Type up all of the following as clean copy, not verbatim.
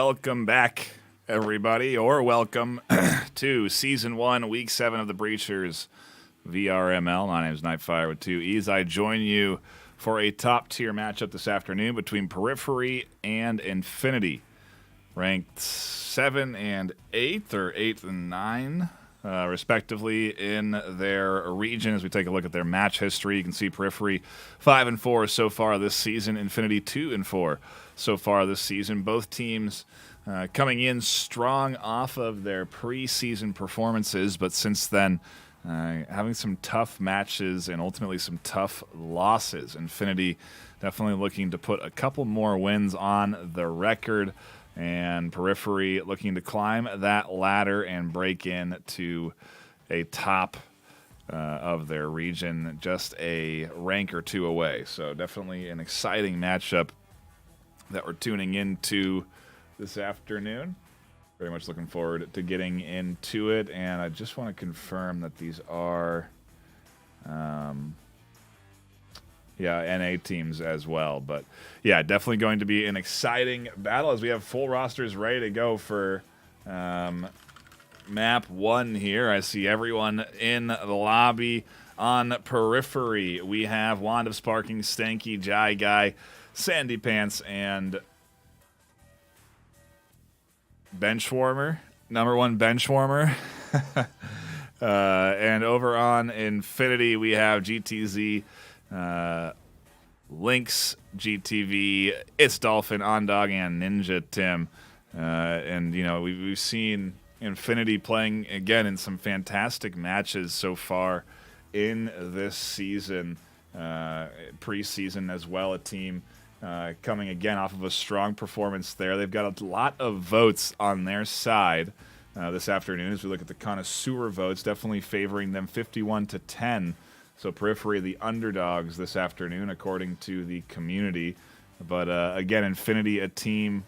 welcome back, everybody, or welcome to Season 1, Week 7 of the Breachers VRML. My name is Nightfire with 2 E's. I join you for a top-tier matchup this afternoon between Periphery and Infinity, ranked 7 and 8, or 8 and 9, respectively, in their region. As we take a look at their match history, you can see Periphery 5 and 4 so far this season, Infinity 2 and 4 so far this season. Both teams coming in strong off of their preseason performances, but since then having some tough matches and ultimately some tough losses. Infinity definitely looking to put a couple more wins on the record, and Periphery looking to climb that ladder and break in to a top of their region, just a rank or two away. So definitely an exciting matchup that we're tuning into this afternoon. Very much looking forward to getting into it, and I just want to confirm that these are NA teams as well. But yeah, definitely going to be an exciting battle as we have full rosters ready to go for map 1 here. I see everyone in the lobby. On Periphery, we have Wand of Sparking, Stanky, Jai Guy, Sandy Pants, and Benchwarmer, number 1 Benchwarmer. And over on Infinity, we have GTZ, Lynx, GTV, It's Dolphin, Ondog, and Ninja Tim. And, you know, we've seen Infinity playing, again, in some fantastic matches so far in this season, preseason as well, a team coming again off of a strong performance there. They've got a lot of votes on their side this afternoon as we look at the connoisseur votes, definitely favoring them 51-10. So Periphery, the underdogs this afternoon, according to the community. But again, Infinity, a team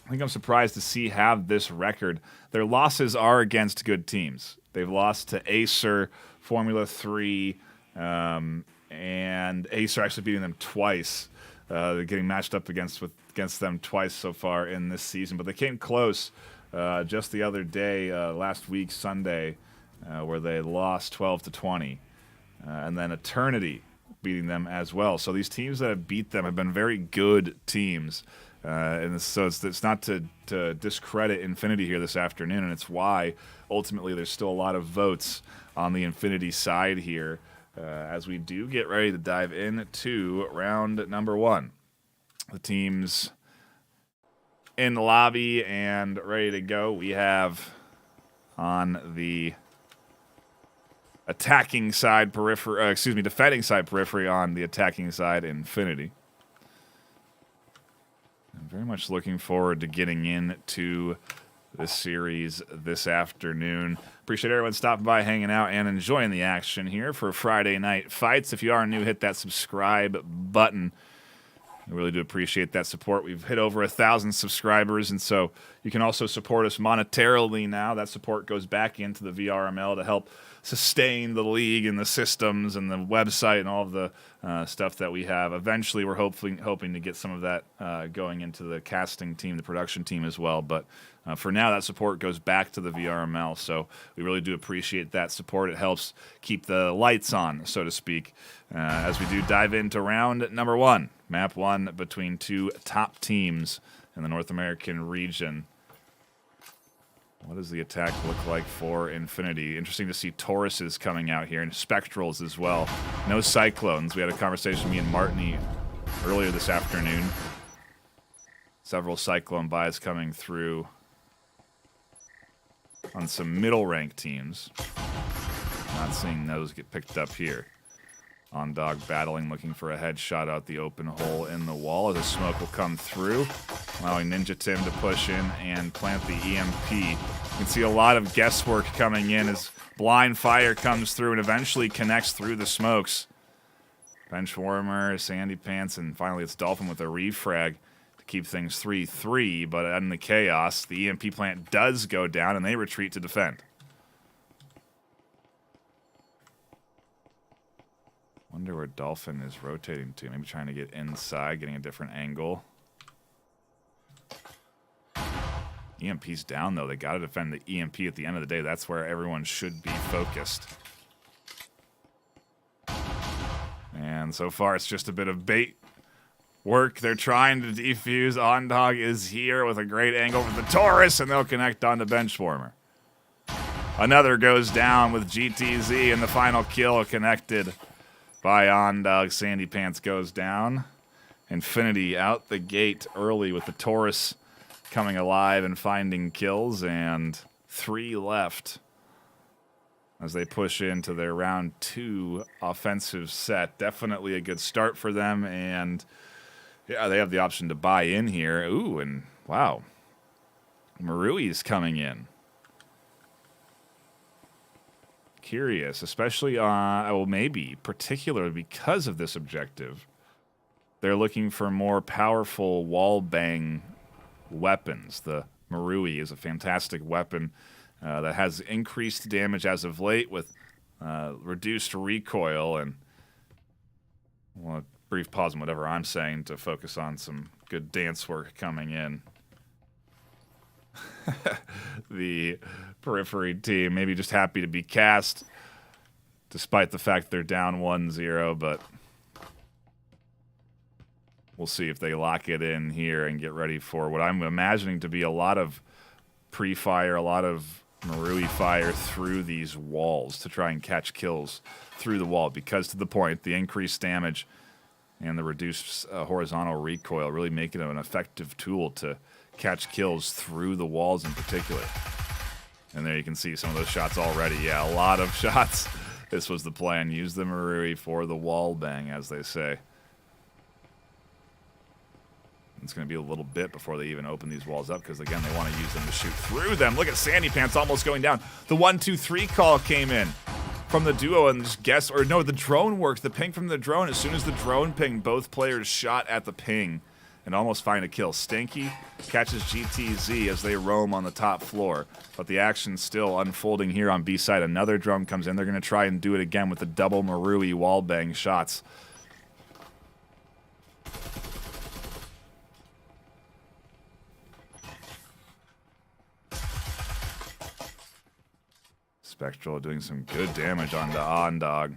I think I'm surprised to see have this record. Their losses are against good teams. They've lost to Acer, Formula 3, and Acer actually beating them twice. They're getting matched up against them twice so far in this season, but they came close just the other day, last week, Sunday, where they lost 12-20, and then Eternity beating them as well. So these teams that have beat them have been very good teams, and so it's not to discredit Infinity here this afternoon, and it's why ultimately there's still a lot of votes on the Infinity side here. As we do get ready to dive into round number 1. The teams in the lobby and ready to go. We have on the attacking side defending side Periphery, on the attacking side Infinity. I'm very much looking forward to getting into this series this afternoon. Appreciate everyone stopping by, hanging out, and enjoying the action here for Friday Night Fights. If you are new, hit that subscribe button. I really do appreciate that support. We've hit over 1,000 subscribers, and so you can also support us monetarily now. That support goes back into the VRML to help sustain the league and the systems and the website and all of the stuff that we have. Eventually, we're hoping to get some of that going into the casting team, the production team as well. But for now, that support goes back to the VRML, so we really do appreciate that support. It helps keep the lights on, so to speak, as we do dive into round number 1, map 1 between 2 top teams in the North American region. What does the attack look like for Infinity? Interesting to see Tauruses coming out here, and Spectrals as well. No Cyclones. We had a conversation with me and Martini earlier this afternoon. Several Cyclone buys coming through on some middle-ranked teams. Not seeing those get picked up here. Ondog battling, looking for a headshot out the open hole in the wall as the smoke will come through, allowing Ninja Tim to push in and plant the EMP. You can see a lot of guesswork coming in as blind fire comes through and eventually connects through the smokes. Benchwarmer, Sandy Pants, and finally it's Dolphin with a refrag to keep things 3-3, but in the chaos, the EMP plant does go down and they retreat to defend. Wonder where Dolphin is rotating to. Maybe trying to get inside, getting a different angle. EMP's down, though. They got to defend the EMP at the end of the day. That's where everyone should be focused. And so far, it's just a bit of bait work. They're trying to defuse. Ondog is here with a great angle for the Taurus, and they'll connect on the Benchwarmer. Another goes down with GTZ, and the final kill connected by Ondog. Sandy Pants goes down. Infinity out the gate early with the Taurus coming alive and finding kills, and 3 left as they push into their round 2 offensive set. Definitely a good start for them, and yeah, they have the option to buy in here. Ooh, and wow, Marui's coming in. Curious, especially well, maybe particularly because of this objective. They're looking for more powerful wall bang weapons. The Marui is a fantastic weapon that has increased damage as of late with reduced recoil. And I want a brief pause on whatever I'm saying to focus on some good dance work coming in. The Periphery team maybe just happy to be cast despite the fact they're down 1-0, but we'll see if they lock it in here and get ready for what I'm imagining to be a lot of pre-fire, a lot of Marui fire through these walls to try and catch kills through the wall, because to the point, the increased damage and the reduced horizontal recoil really make it an effective tool to catch kills through the walls in particular. And there you can see some of those shots already. Yeah, a lot of shots. This was the plan. Use the Marui for the wall bang, as they say. It's going to be a little bit before they even open these walls up, because, again, they want to use them to shoot through them. Look at Sandy Pants almost going down. The 1-2-3 call came in from the duo, and just guess, or no, the drone worked. The ping from the drone. As soon as the drone pinged, both players shot at the ping and almost find a kill. Stanky catches GTZ as they roam on the top floor, but the action's still unfolding here on B side. Another drone comes in. They're going to try and do it again with the double Marui wall bang shots. Spectral doing some good damage on the Ondog.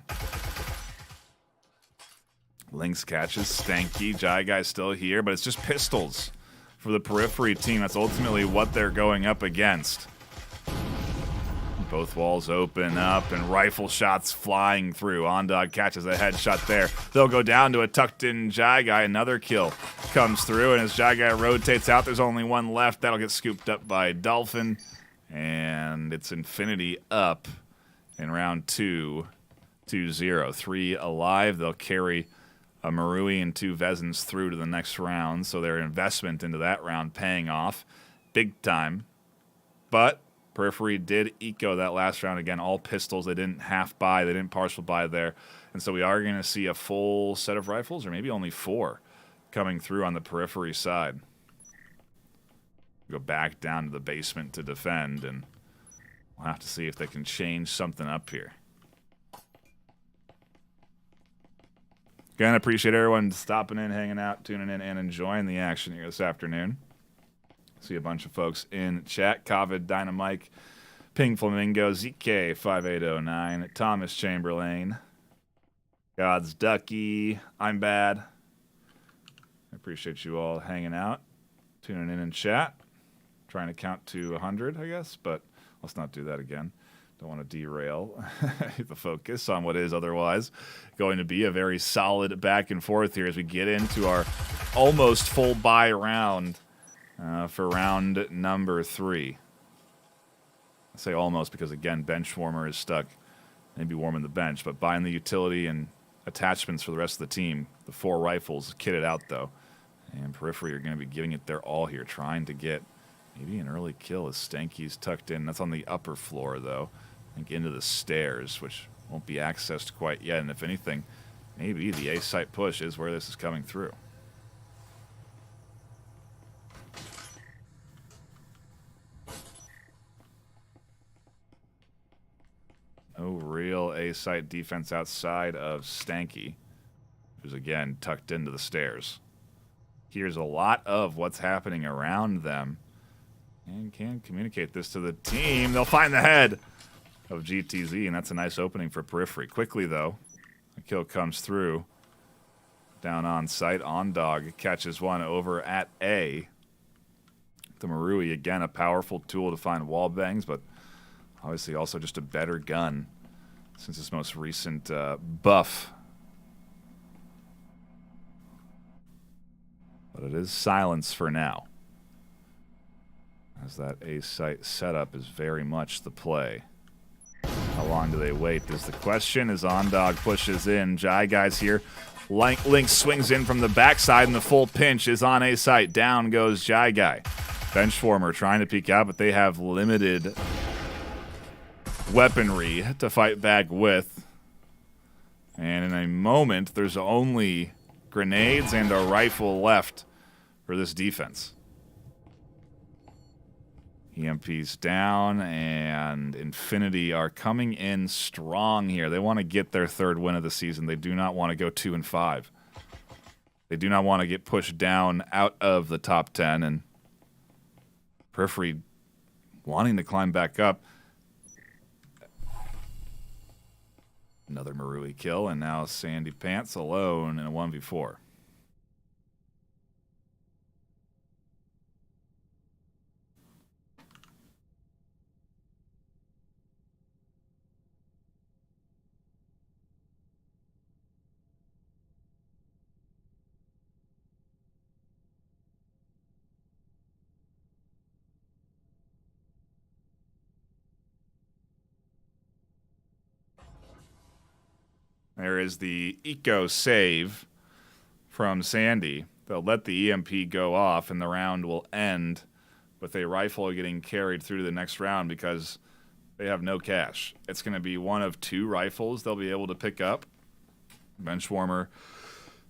Lynx catches Stanky. Jai Guy's still here, but it's just pistols for the Periphery team. That's ultimately what they're going up against. Both walls open up, and rifle shots flying through. Ondog catches a headshot there. They'll go down to a tucked-in Jai Guy. Another kill comes through, and as Jai Guy rotates out, there's only one left. That'll get scooped up by Dolphin, and it's Infinity up in round 2, 2-0. 3 alive. They'll carry a Marui and 2 Vezins through to the next round, so their investment into that round paying off big time. But Periphery did eco that last round. Again, all pistols. They didn't half buy. They didn't partial buy there. And so we are going to see a full set of rifles, or maybe only 4, coming through on the Periphery side. Go back down to the basement to defend, and we'll have to see if they can change something up here. Again, appreciate everyone stopping in, hanging out, tuning in, and enjoying the action here this afternoon. See a bunch of folks in chat. Covid, Dynamike, Ping Flamingo, ZK5809, Thomas Chamberlain, God's Ducky, I'm Bad. I appreciate you all hanging out, tuning in chat. Trying to count to 100, I guess, but let's not do that again. Don't want to derail the focus on what is otherwise going to be a very solid back and forth here as we get into our almost full buy round for round number 3. I say almost because, again, Benchwarmer is stuck. Maybe warming the bench, but buying the utility and attachments for the rest of the team. The 4 rifles kitted out, though. And Periphery are going to be giving it their all here, trying to get maybe an early kill as Stanky's tucked in. That's on the upper floor, though. I think into the stairs, which won't be accessed quite yet. And if anything, maybe the A-site push is where this is coming through. No real A-site defense outside of Stanky, who's, again, tucked into the stairs. Here's a lot of what's happening around them. And can communicate this to the team. They'll find the head of GTZ, and that's a nice opening for Periphery. Quickly, though, the kill comes through. Down on site, Ondog catches one over at A. The Marui, again, a powerful tool to find wall bangs, but obviously also just a better gun since his most recent buff. But it is silence for now, as that A site setup is very much the play. How long do they wait is the question as Ondog pushes in. Jai Guy's here. Link swings in from the backside, and the full pinch is on A site. Down goes Jai Guy. Benchwarmer trying to peek out, but they have limited weaponry to fight back with. And in a moment, there's only grenades and a rifle left for this defense. EMP's down, and Infinity are coming in strong here. They want to get their third win of the season. They do not want to go 2-5. They do not want to get pushed down out of the top 10, and Periphery wanting to climb back up. Another Marui kill, and now Sandy Pants alone in a 1v4. There is the eco save from Sandy. They'll let the EMP go off, and the round will end with a rifle getting carried through to the next round because they have no cash. It's going to be one of two rifles they'll be able to pick up. Benchwarmer,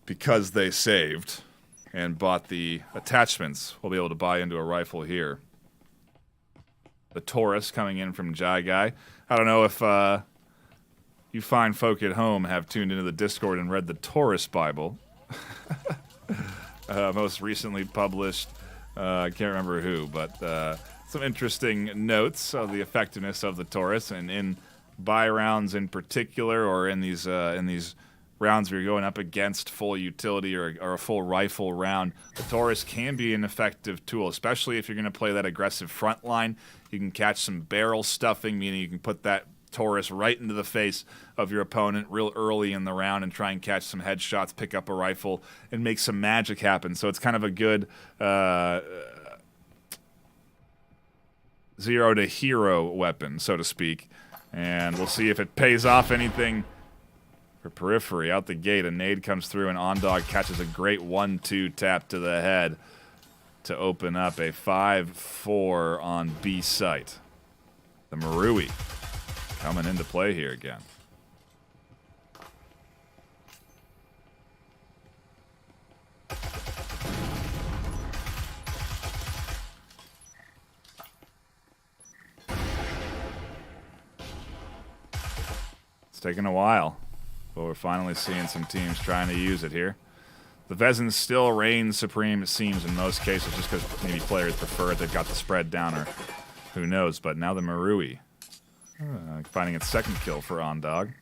because they saved and bought the attachments, will be able to buy into a rifle here. The Taurus coming in from Jai Guy. I don't know if you fine folk at home have tuned into the Discord and read the Taurus Bible. Most recently published, I can't remember who, but some interesting notes of the effectiveness of the Taurus, and in buy rounds in particular, or in these rounds where you're going up against full utility or a full rifle round, the Taurus can be an effective tool, especially if you're going to play that aggressive front line. You can catch some barrel stuffing, meaning you can put that Taurus right into the face of your opponent real early in the round and try and catch some headshots, pick up a rifle, and make some magic happen. So it's kind of a good zero to hero weapon, so to speak. And we'll see if it pays off anything for Periphery. Out the gate, a nade comes through, and Ondog catches a great 1-2 tap to the head to open up a 5-4 on B site. The Marui coming into play here again. It's taken a while, but we're finally seeing some teams trying to use it here. The Vezin still reigns supreme, it seems, in most cases, just because maybe players prefer it. They've got the spread down, or who knows. But now the Marui finding its second kill for Ondog.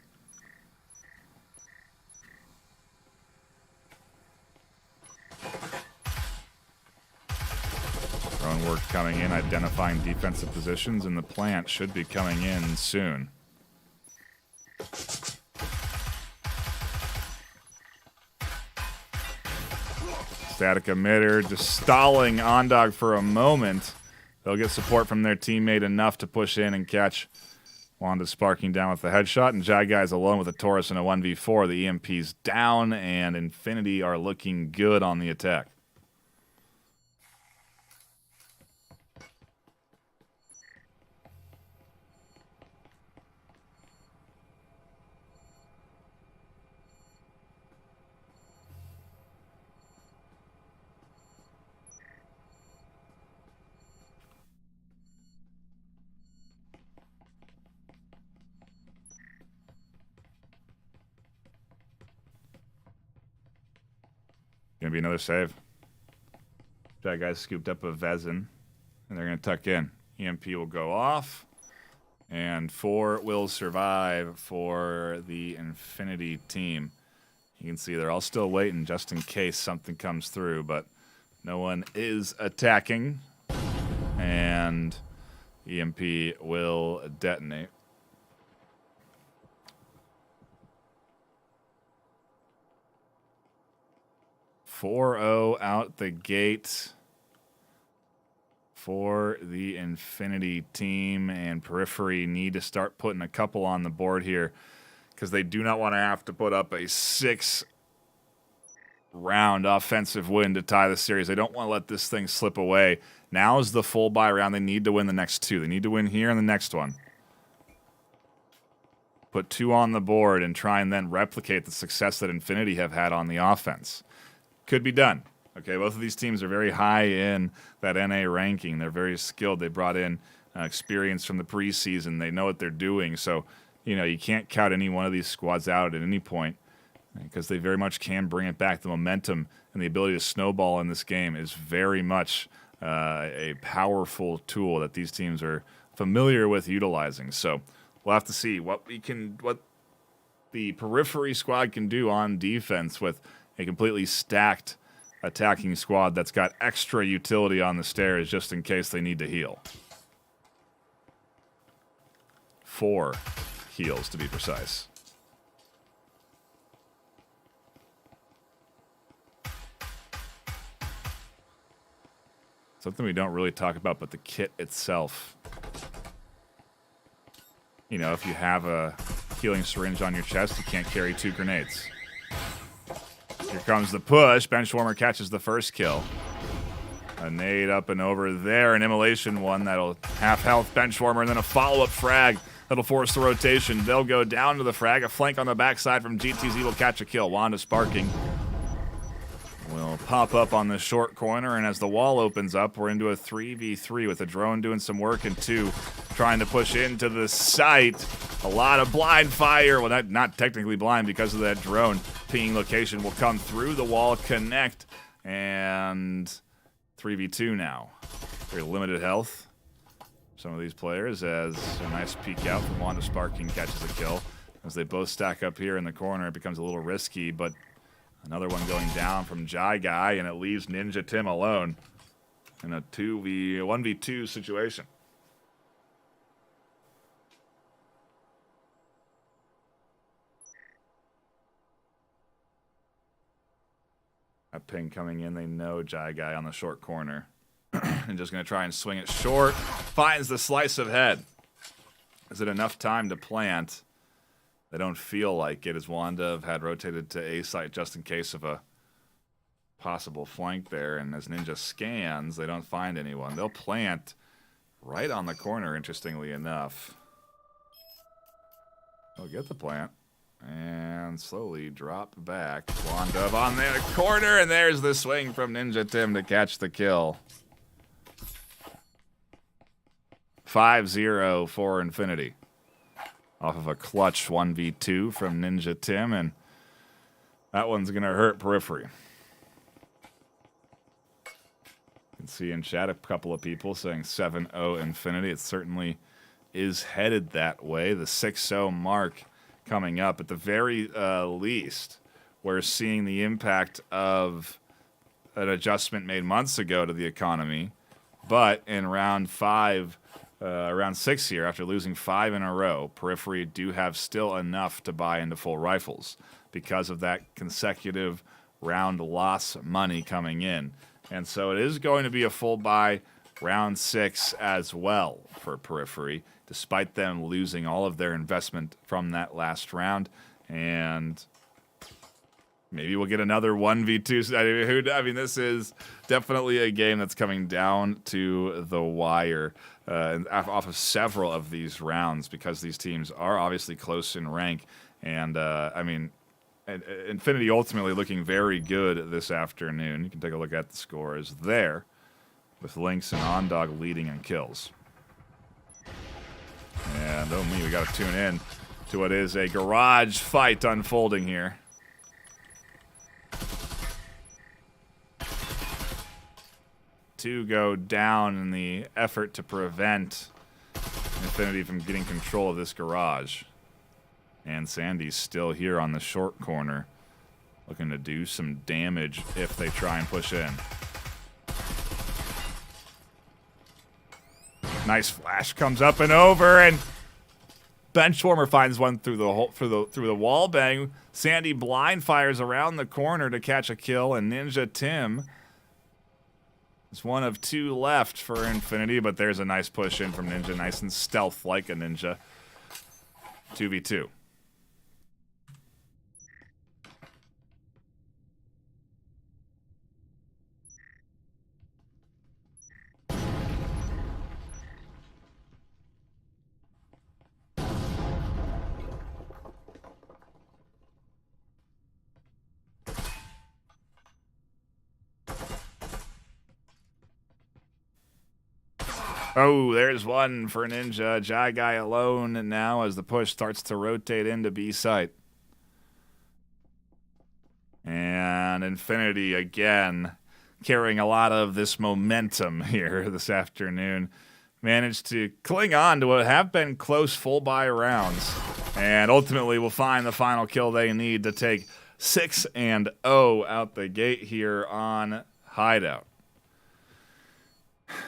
Drone work coming in, identifying defensive positions, and the plant should be coming in soon. Static emitter just stalling Ondog for a moment. They'll get support from their teammate enough to push in and catch Wanda sparking down with the headshot, and Jai Guy's alone with a Taurus in a 1v4. The EMP's down, and Infinity are looking good on the attack. Gonna be another save. That guy scooped up a Vezin and they're going to tuck in. EMP will go off, and 4 will survive for the Infinity team. You can see they're all still waiting just in case something comes through, but no one is attacking, and EMP will detonate. .40 out the gate for the Infinity team, and Periphery need to start putting a couple on the board here because they do not want to have to put up a 6-round offensive win to tie the series. They don't want to let this thing slip away. Now is the full buy round. They need to win the next 2. They need to win here and the next one. Put 2 on the board and try and then replicate the success that Infinity have had on the offense. Could be done. Okay, both of these teams are very high in that NA ranking. They're very skilled. They brought in experience from the preseason. They know what they're doing. So, you can't count any one of these squads out at any point because they very much can bring it back. The momentum and the ability to snowball in this game is very much a powerful tool that these teams are familiar with utilizing. So we'll have to see what the Periphery squad can do on defense with a completely stacked attacking squad that's got extra utility on the stairs just in case they need to heal. 4 heals, to be precise. Something we don't really talk about, but the kit itself. If you have a healing syringe on your chest, you can't carry 2 grenades. Here comes the push. Benchwarmer catches the first kill. A nade up and over there. An immolation one that'll half health Benchwarmer, and then a follow-up frag that'll force the rotation. They'll go down to the frag. A flank on the backside from GTZ will catch a kill. Wanda sparking will pop up on the short corner, and as the wall opens up, we're into a 3v3 with a drone doing some work and 2 trying to push into the site. A lot of blind fire. Well, not technically blind because of that drone. Pinging location will come through the wall, connect, and 3v2 now. Very limited health. Some of these players, as a nice peek out from Wanda Sparking catches a kill. As they both stack up here in the corner, it becomes a little risky, but another one going down from Jai Guy, and it leaves Ninja Tim alone in a 1v2 situation. A ping coming in, they know Jai Guy on the short corner. And just going to try and swing it short. Finds the slice of head. Is it enough time to plant? They don't feel like it, as Wanda had rotated to A site just in case of a possible flank there. And as Ninja scans, they don't find anyone. They'll plant right on the corner, interestingly enough. They'll get the plant. And slowly drop back. Wanda on the corner, and there's the swing from Ninja Tim to catch the kill. 5-0 for Infinity. Off of a clutch 1v2 from Ninja Tim, and that one's going to hurt Periphery. You can see in chat a couple of people saying 7-0 Infinity. It certainly is headed that way. The 6-0 mark coming up. At the very least, we're seeing the impact of an adjustment made months ago to the economy. But in round 6 here, after losing 5 in a row, Periphery do have still enough to buy into full rifles because of that consecutive round loss money coming in. And so it is going to be a full buy round 6 as well for Periphery, despite them losing all of their investment from that last round. And maybe we'll get another 1v2. I mean, this is definitely a game that's coming down to the wire off of several of these rounds because these teams are obviously close in rank. And, Infinity ultimately looking very good this afternoon. You can take a look at the scores there with Lynx and Ondog leading in kills. And, oh me, we got to tune in to what is a garage fight unfolding here. Two go down in the effort to prevent Infinity from getting control of this garage. And Sandy's still here on the short corner, looking to do some damage if they try and push in. Nice flash comes up and over, and Benchwarmer finds one through the hole, through the wall bang. Sandy blind fires around the corner to catch a kill, and Ninja Tim is one of two left for Infinity, but there's a nice push in from Ninja, nice and stealth like a ninja. 2v2. Oh, there's one for Ninja. Jai Guy alone now as the push starts to rotate into B site. And Infinity again carrying a lot of this momentum here this afternoon. Managed to cling on to what have been close full buy rounds. And ultimately will find the final kill they need to take 6-0 out the gate here on Hideout.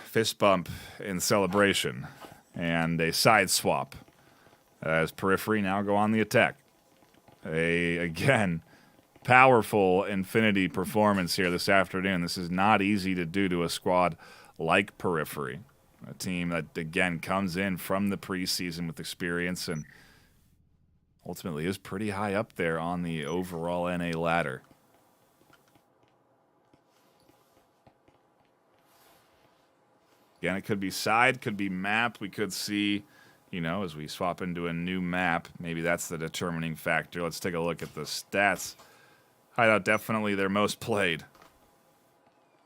Fist bump in celebration and a side swap as Periphery now go on the attack. Again, powerful Infinity performance here this afternoon. This is not easy to do to a squad like Periphery, a team that, again, comes in from the preseason with experience and ultimately is pretty high up there on the overall NA ladder. Again, it could be side, could be map. We could see, you know, as we swap into a new map, maybe that's the determining factor. Let's take a look at the stats. Hideout definitely their most played.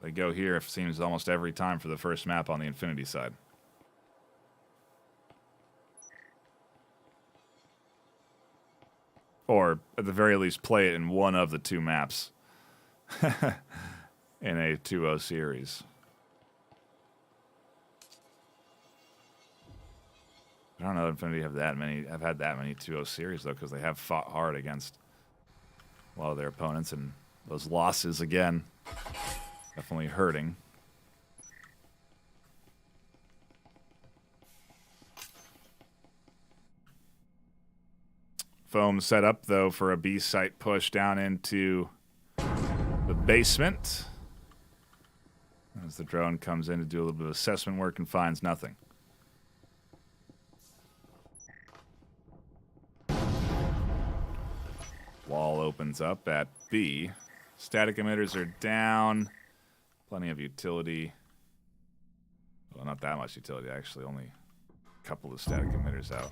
They go here, it seems, almost every time for the first map on the Infinity side. Or, at the very least, play it in one of the two maps in a 2-0 series. I don't know if Infinity have had that many 2-0 series, though, because they have fought hard against a lot of their opponents, and those losses, again, definitely hurting. Foam set up, though, for a B-site push down into the basement. As the drone comes in to do a little bit of assessment work and finds nothing. Wall opens up at B. Static emitters are down. Plenty of utility. Well, not that much utility, actually. Only a couple of static emitters out.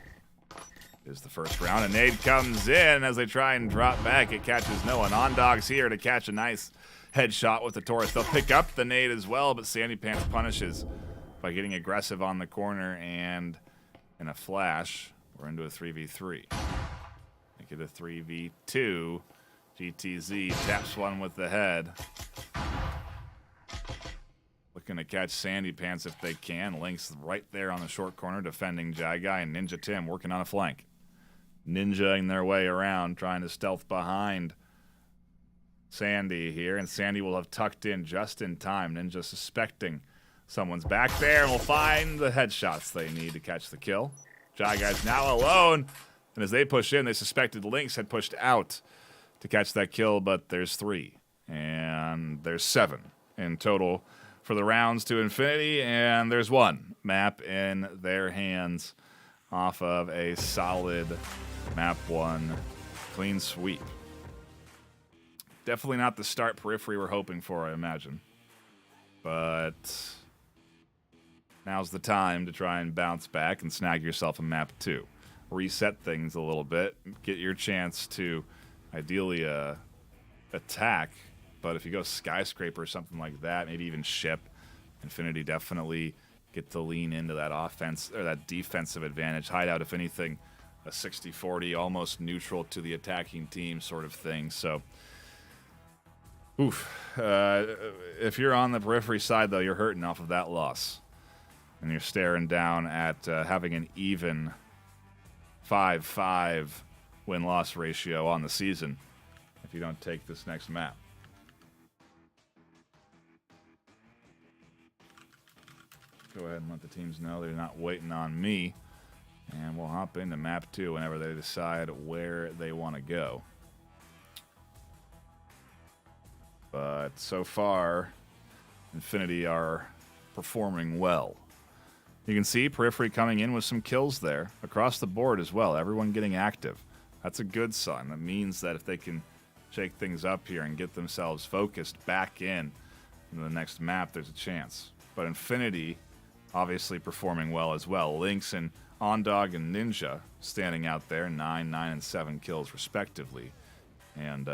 Is the first round. A nade comes in as they try and drop back. It catches no one. On-Dog's here to catch a nice headshot with the Taurus. They'll pick up the nade as well, but Sandy Pants punishes by getting aggressive on the corner, and in a flash, we're into a 3v3. Make it a 3v2. GTZ taps one with the head. Looking to catch Sandy Pants if they can. Link's right there on the short corner defending Jai Guy, and Ninja Tim working on a flank. Ninjaing their way around, trying to stealth behind Sandy here, and Sandy will have tucked in just in time. Ninja suspecting someone's back there and will find the headshots they need to catch the kill. Jai Guy's now alone, and as they push in, they suspected Lynx had pushed out to catch that kill, but there's 3, and there's 7 in total for the rounds to Infinity, and there's 1 map in their hands off of a solid map 1 clean sweep. Definitely not the start Periphery we're hoping for, I imagine. But now's the time to try and bounce back and snag yourself a map 2. Reset things a little bit. Get your chance to ideally attack. But if you go Skyscraper or something like that, maybe even Ship, Infinity definitely get to lean into that offense or that defensive advantage. Hideout, if anything, a 60-40, almost neutral to the attacking team sort of thing. So Oof. If you're on the Periphery side, though, you're hurting off of that loss. And you're staring down at having an even 5-5 win-loss ratio on the season if you don't take this next map. Go ahead and let the teams know they're not waiting on me. And we'll hop into map 2 whenever they decide where they want to go. But so far, Infinity are performing well. You can see Periphery coming in with some kills there across the board as well. Everyone getting active. That's a good sign. That means that if they can shake things up here and get themselves focused back in the next map, there's a chance. But Infinity obviously performing well as well. Lynx and Ondog and Ninja standing out there, 9, 9, and 7 kills respectively. And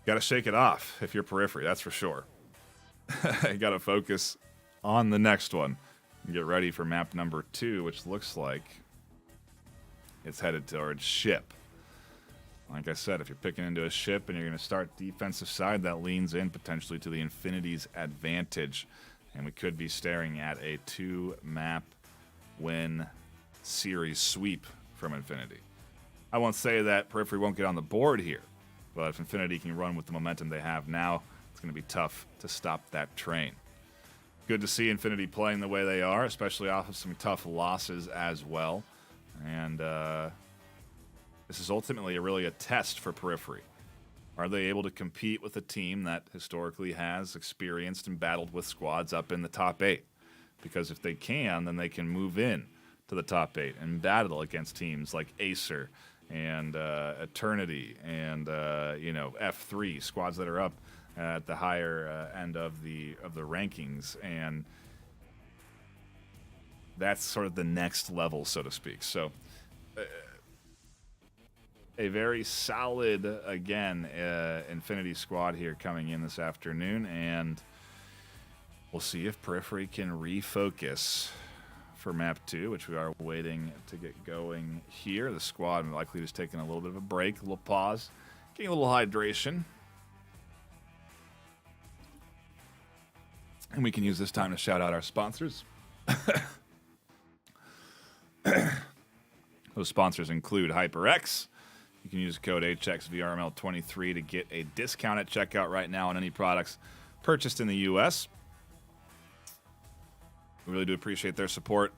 got to shake it off if you're Periphery, that's for sure. You got to focus on the next one and get ready for map number 2, which looks like it's headed towards ship. Like I said, if you're picking into a ship and you're going to start defensive side, that leans in potentially to the Infinity's advantage. And we could be staring at a 2-map win series sweep from Infinity. I won't say that Periphery won't get on the board here, but if Infinity can run with the momentum they have now, it's going to be tough to stop that train. Good to see Infinity playing the way they are, especially off of some tough losses as well. And this is ultimately really a test for Periphery. Are they able to compete with a team that historically has experienced and battled with squads up in the top 8? Because if they can, then they can move in to the top 8 and battle against teams like Acer and Eternity and F3, squads that are up at the higher end of the rankings, and that's sort of the next level, so to speak. So a very solid, again, Infinity squad here coming in this afternoon, and we'll see if Periphery can refocus for map 2, which we are waiting to get going here. The squad likely just taking a little bit of a break, a little pause, getting a little hydration. And we can use this time to shout out our sponsors. Those sponsors include HyperX. You can use code HXVRML23 to get a discount at checkout right now on any products purchased in the U.S. We really do appreciate their support.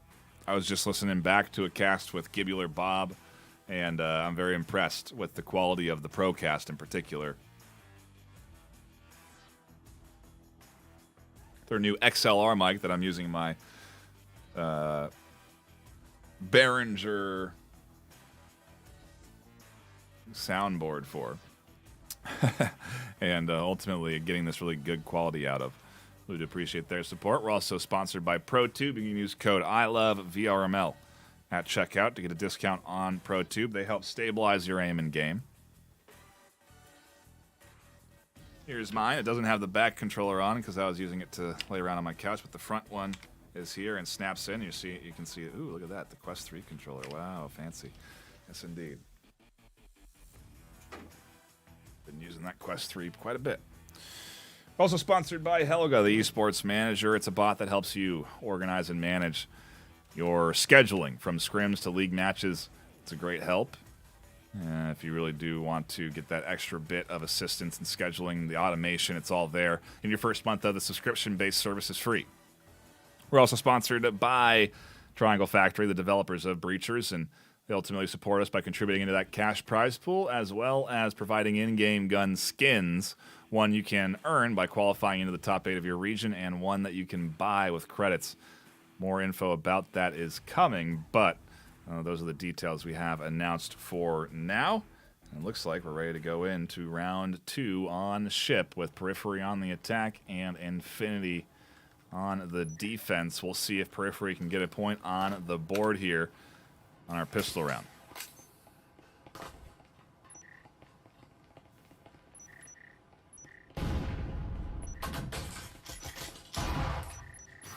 I was just listening back to a cast with Gibular Bob, and I'm very impressed with the quality of the Procast in particular. Their new XLR mic that I'm using my Behringer soundboard for. And ultimately getting this really good quality out of. We would appreciate their support. We're also sponsored by ProTube. You can use code ILOVEVRML at checkout to get a discount on ProTube. They help stabilize your aim in game. Here's mine. It doesn't have the back controller on because I was using it to lay around on my couch, but the front one is here and snaps in. You can see it. Ooh, look at that. The Quest 3 controller. Wow, fancy. Yes, indeed. Been using that Quest 3 quite a bit. Also sponsored by Helga, the esports manager. It's a bot that helps you organize and manage your scheduling from scrims to league matches. It's a great help. If you really do want to get that extra bit of assistance in scheduling, the automation, it's all there. In your first month of the subscription-based service is free. We're also sponsored by Triangle Factory, the developers of Breachers, and they ultimately support us by contributing into that cash prize pool, as well as providing in-game gun skins, one you can earn by qualifying into the top 8 of your region, and one that you can buy with credits. More info about that is coming, but those are the details we have announced for now. And it looks like we're ready to go into round 2 on ship with Periphery on the attack and Infinity on the defense. We'll see if Periphery can get a point on the board here on our pistol round.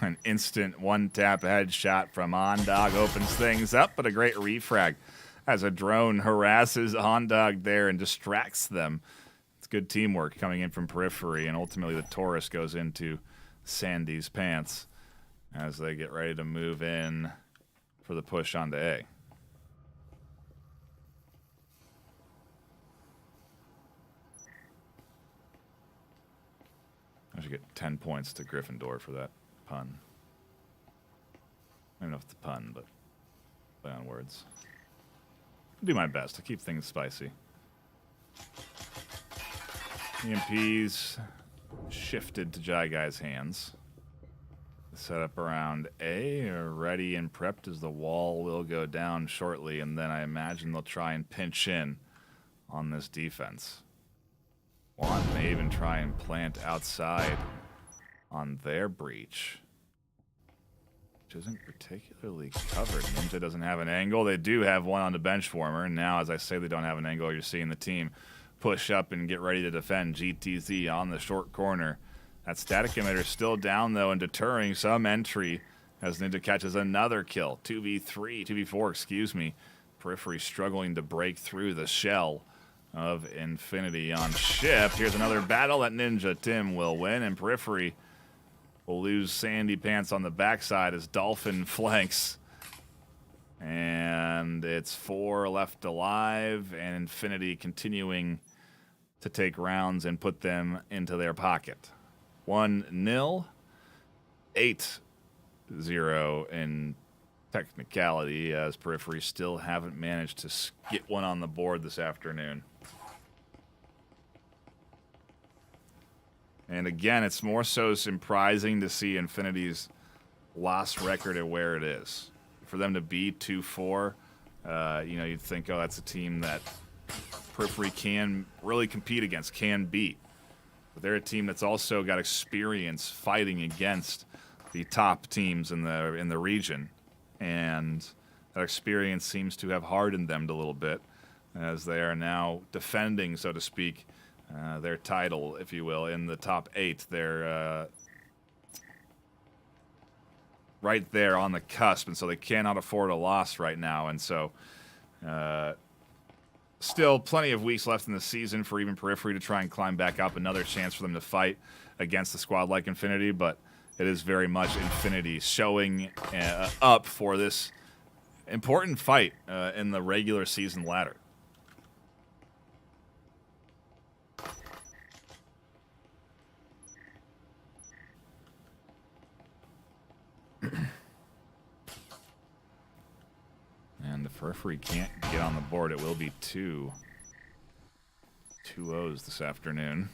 An instant one-tap headshot from Ondog opens things up, but a great refrag as a drone harasses Ondog there and distracts them It's good teamwork coming in from Periphery, and ultimately the Taurus goes into Sandy's pants as they get ready to move in for the push onto A. I should get 10 points to Gryffindor for that pun. I don't know if it's a pun, but play on words. I'll do my best to keep things spicy. EMP's shifted to Jai Guy's hands. Set up around A, ready and prepped as the wall will go down shortly, and then I imagine they'll try and pinch in on this defense. One may even try and plant outside on their breach, which isn't particularly covered. Ninja doesn't have an angle. They do have one on the bench warmer, and now, as I say, they don't have an angle. You're seeing the team push up and get ready to defend. GTZ on the short corner. That static emitter still down, though, and deterring some entry as Ninja catches another kill. 2v4, excuse me. Periphery struggling to break through the shell of Infinity on ship. Here's another battle that Ninja Tim will win, and Periphery will lose Sandy Pants on the backside as Dolphin flanks. And it's 4 left alive, and Infinity continuing to take rounds and put them into their pocket. 1-0, 8-0 in technicality, as Periphery still haven't managed to get one on the board this afternoon. And again, it's more so surprising to see Infinity's loss record at where it is. For them to be 2-4, you'd think, oh, that's a team that Periphery can really compete against, can beat. But they're a team that's also got experience fighting against the top teams in the region, and that experience seems to have hardened them a little bit as they are now defending, so to speak, their title, if you will, in the top 8. They're right there on the cusp, and so they cannot afford a loss right now. And so still plenty of weeks left in the season for even Periphery to try and climb back up. Another chance for them to fight against a squad like Infinity, but it is very much Infinity showing up for this important fight in the regular season ladder. And if Periphery can't get on the board, it will be 2-0s this afternoon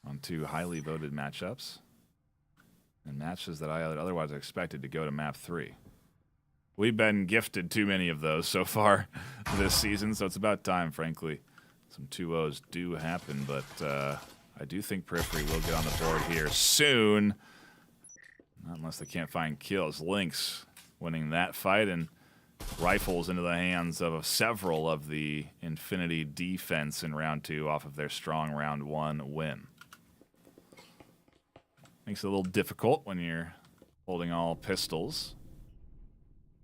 on 2 highly voted matchups and matches that I otherwise expected to go to map 3. We've been gifted too many of those so far this season, so it's about time, frankly. Some 2-0s do happen, but I do think Periphery will get on the board here soon. Not unless they can't find kills. Lynx winning that fight, and rifles into the hands of several of the Infinity defense in round 2 off of their strong round 1 win. Makes it a little difficult when you're holding all pistols.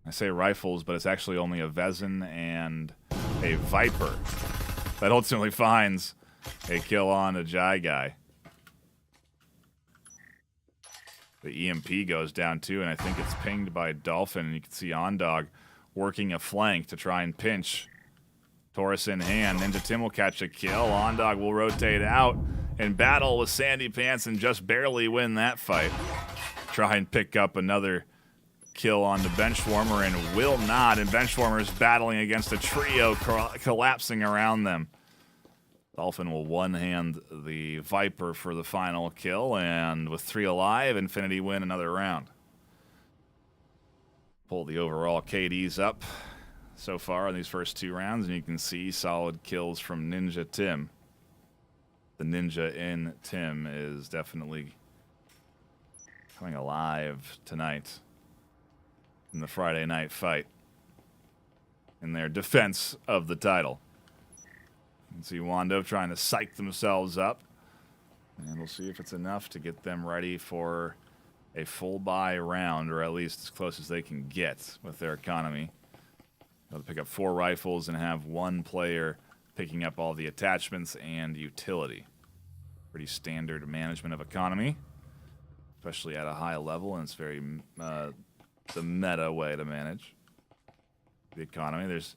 I say rifles, but it's actually only a Vezin and a Viper that ultimately finds a kill on a Jai Guy. The EMP goes down too, and I think it's pinged by Dolphin, and you can see Ondog working a flank to try and pinch. Taurus in hand. Ninja Tim will catch a kill. Ondog will rotate out and battle with Sandy Pants and just barely win that fight. Try and pick up another kill on the Benchwarmer and will not. And Benchwarmer's battling against a trio collapsing around them. Dolphin will one-hand the Viper for the final kill, and with 3 alive, Infinity win another round. Pull the overall KDs up so far in these first 2 rounds, and you can see solid kills from Ninja Tim. The Ninja in Tim is definitely coming alive tonight in the Friday night fight in their defense of the title. You can see Wando trying to psych themselves up, and we'll see if it's enough to get them ready for a full buy round, or at least as close as they can get with their economy. They'll pick up 4 rifles and have 1 player picking up all the attachments and utility. Pretty standard management of economy, especially at a high level, and it's very the meta way to manage the economy. There's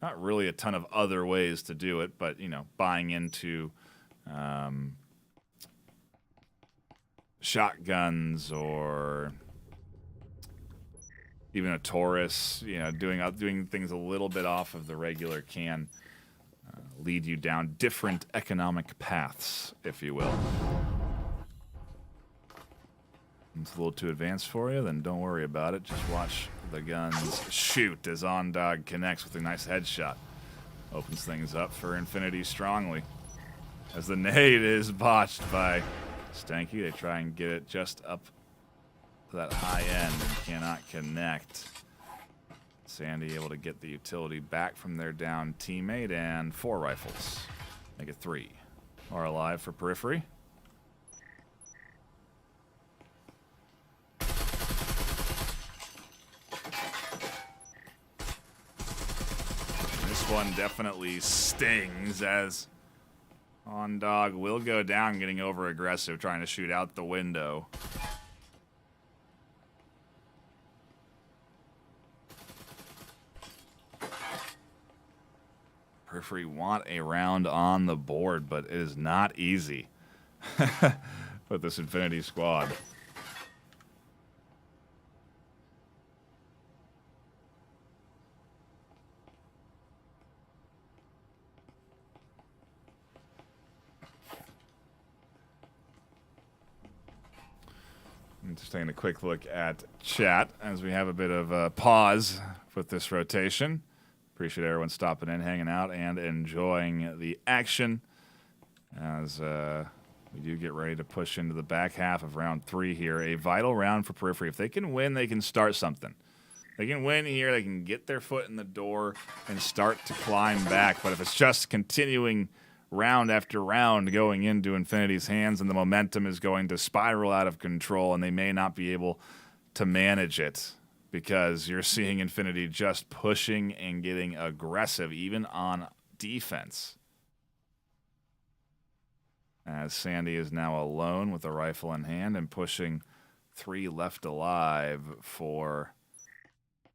not really a ton of other ways to do it, but, you know, buying into shotguns or even a Taurus, you know, doing things a little bit off of the regular can lead you down different economic paths, if you will. If it's a little too advanced for you, then don't worry about it. Just watch the guns shoot as Ondog connects with a nice headshot. Opens things up for Infinity strongly. As the nade is botched by Stanky, they try and get it just up to that high end and cannot connect. Sandy able to get the utility back from their down teammate, and 4 rifles. Make it 3. Are alive for Periphery. This one definitely stings, as Ondog will go down, getting over aggressive, trying to shoot out the window. Periphery want a round on the board, but it is not easy with this Infinity squad. I'm just taking a quick look at chat as we have a bit of a pause with this rotation. Appreciate everyone stopping in, hanging out, and enjoying the action as we do get ready to push into the back half of round 3 here. A vital round for Periphery. If they can win, they can start something. They can win here, they can get their foot in the door and start to climb back. But if it's just continuing round after round going into Infinity's hands, and the momentum is going to spiral out of control, and they may not be able to manage it, because you're seeing Infinity just pushing and getting aggressive, even on defense. As Sandy is now alone with a rifle in hand and pushing 3 left alive for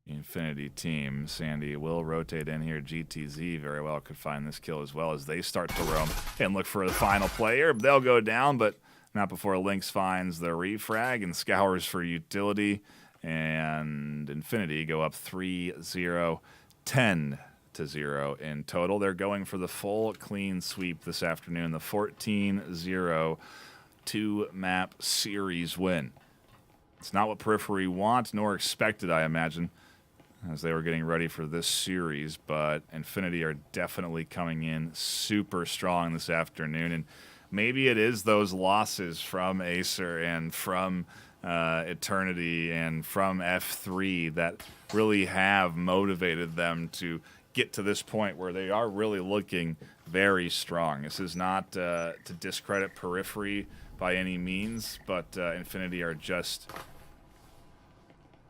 the Infinity team. Sandy will rotate in here. GTZ very well could find this kill as well, as they start to roam and look for the final player. They'll go down, but not before Lynx finds the refrag and scours for utility. And Infinity go up 3-0, 10-0 in total. They're going for the full clean sweep this afternoon, the 14-0 2-map series win. It's not what Periphery want nor expected, I imagine, as they were getting ready for this series, but Infinity are definitely coming in super strong this afternoon. And maybe it is those losses from Acer and from Eternity and from F3 that really have motivated them to get to this point where they are really looking very strong. This is not to discredit Periphery by any means, but Infinity are just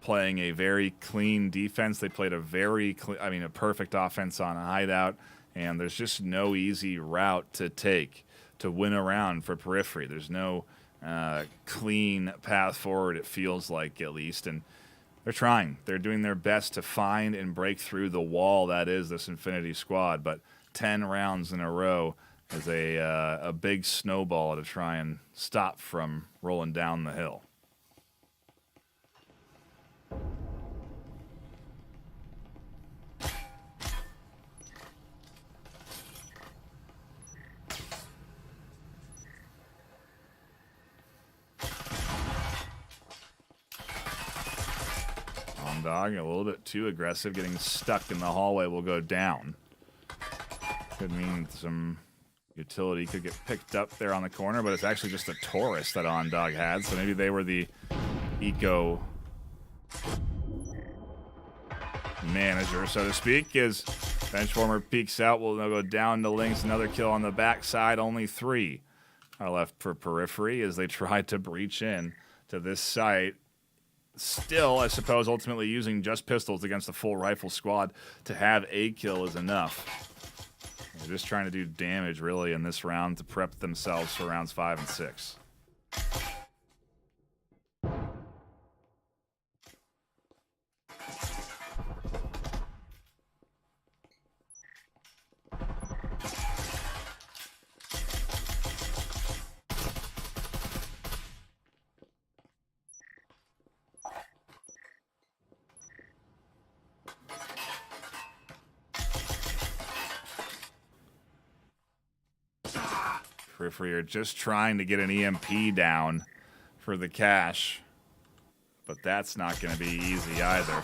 playing a very clean defense. They played a perfect offense on a hideout, and there's just no easy route to take to win a round for Periphery. There's no clean path forward, it feels like, at least, and they're trying. They're doing their best to find and break through the wall that is this Infinity squad, but 10 rounds in a row is a big snowball to try and stop from rolling down the hill. Dog a little bit too aggressive, getting stuck in the hallway, will go down. Could mean some utility could get picked up there on the corner, but it's actually just a Taurus that Ondog had, so maybe they were the eco manager, so to speak, as Benchwarmer peeks out. Will now go down to Lynx. Another kill on the backside. Only 3 are left for Periphery as they try to breach in to this site. Still, I suppose, ultimately using just pistols against a full rifle squad to have a kill is enough. They're just trying to do damage, really, in this round to prep themselves for rounds 5 and 6. Periphery are just trying to get an EMP down for the cash, but that's not going to be easy either.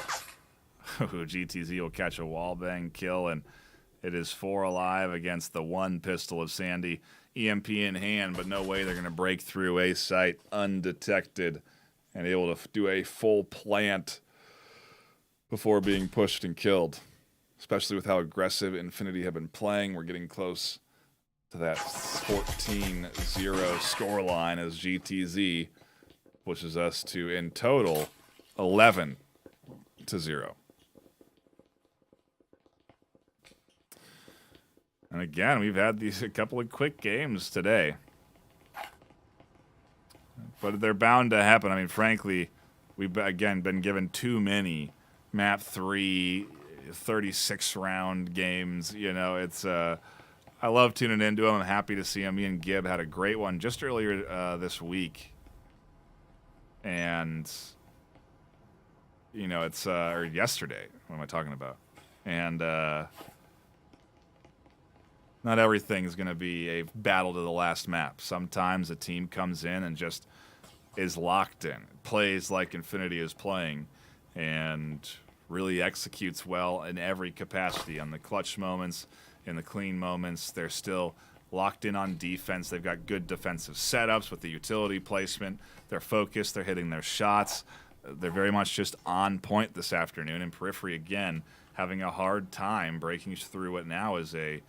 GTZ will catch a wallbang kill, and it is 4 alive against the 1 pistol of Sandy. EMP in hand, but no way they're going to break through A site undetected and able to do a full plant before being pushed and killed. Especially with how aggressive Infinity have been playing. We're getting close to that 14-0 scoreline as GTZ pushes us to, in total, 11-0. And again, we've had a couple of quick games today. But they're bound to happen. I mean, frankly, we've, again, been given too many map 3, 36-round games. You know, it's... I love tuning into them. I'm happy to see them. Me and Gibb had a great one just earlier this week. And, you know, it's... or yesterday. What am I talking about? And... not everything is going to be a battle to the last map. Sometimes a team comes in and just is locked in, plays like Infinity is playing, and really executes well in every capacity. On the clutch moments, in the clean moments, they're still locked in on defense. They've got good defensive setups with the utility placement. They're focused. They're hitting their shots. They're very much just on point this afternoon. And Periphery, again, having a hard time breaking through what now is a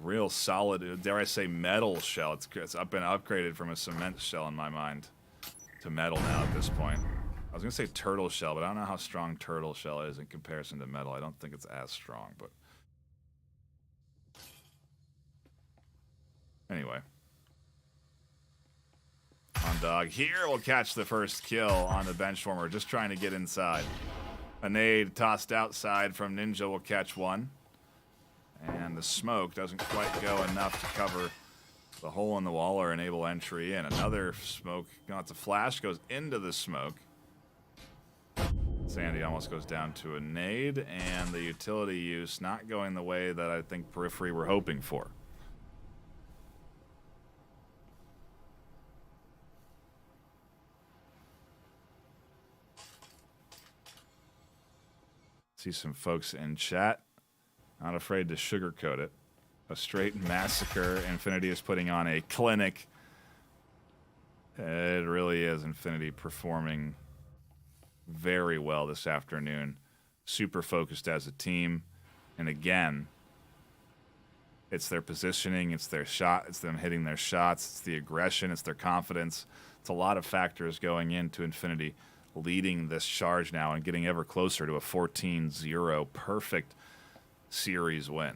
real solid, dare I say, metal shell. It's been upgraded from a cement shell in my mind to metal now at this point. I was going to say turtle shell, but I don't know how strong turtle shell is in comparison to metal. I don't think it's as strong, but anyway. On Dog here will catch the first kill on the bench warmer, just trying to get inside. A nade tossed outside from Ninja will catch one. And the smoke doesn't quite go enough to cover the hole in the wall or enable entry in. Another smoke, no, it's a flash, goes into the smoke. Sandy almost goes down to a nade, and the utility use not going the way that I think Periphery were hoping for. See some folks in chat. Not afraid to sugarcoat it. A straight massacre. Infinity is putting on a clinic. It really is. Infinity performing very well this afternoon. Super focused as a team. And again, it's their positioning, it's their shot, it's them hitting their shots, it's the aggression, it's their confidence. It's a lot of factors going into Infinity leading this charge now and getting ever closer to a 14-0 perfect series win.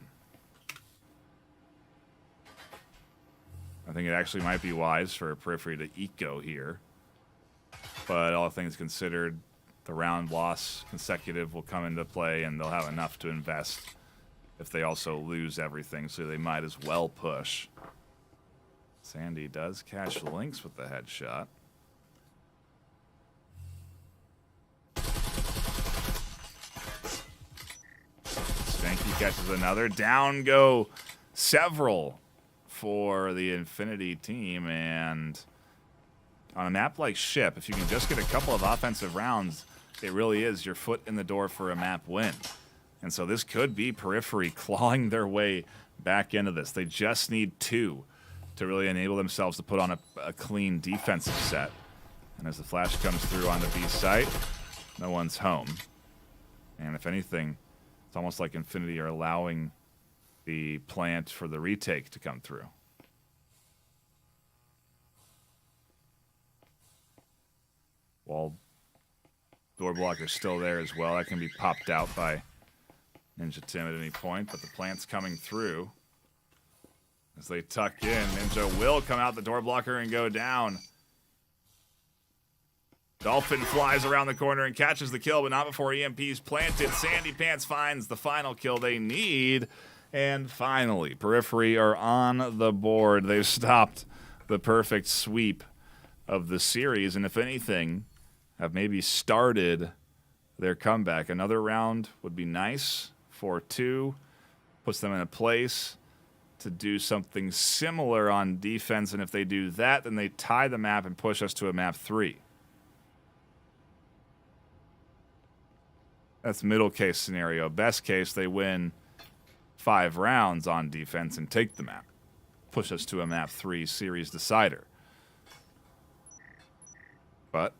I think it actually might be wise for Periphery to eco here. But all things considered, the round loss consecutive will come into play, and they'll have enough to invest if they also lose everything, so they might as well push. Sandy does catch Lynx with the headshot. Spanky catches another. Down go several for the Infinity team, and on a map like Ship, if you can just get a couple of offensive rounds, it really is your foot in the door for a map win. And so this could be Periphery clawing their way back into this. They just need 2 to really enable themselves to put on a clean defensive set. And as the flash comes through on the B site, no one's home. And if anything, it's almost like Infinity are allowing the plant for the retake to come through. Wall door blocker still there as well. That can be popped out by Ninja Tim at any point, but the plant's coming through. As they tuck in, Ninja will come out the door blocker and go down. Dolphin flies around the corner and catches the kill, but not before EMP's planted. Sandy Pants finds the final kill they need. And finally, Periphery are on the board. They've stopped the perfect sweep of the series, and if anything, have maybe started their comeback. Another round would be nice. 4-2 puts them in a place to do something similar on defense, and if they do that, then they tie the map and push us to a map 3. That's middle case scenario. Best case, they win 5 rounds on defense and take the map. Push us to a map 3 series decider. But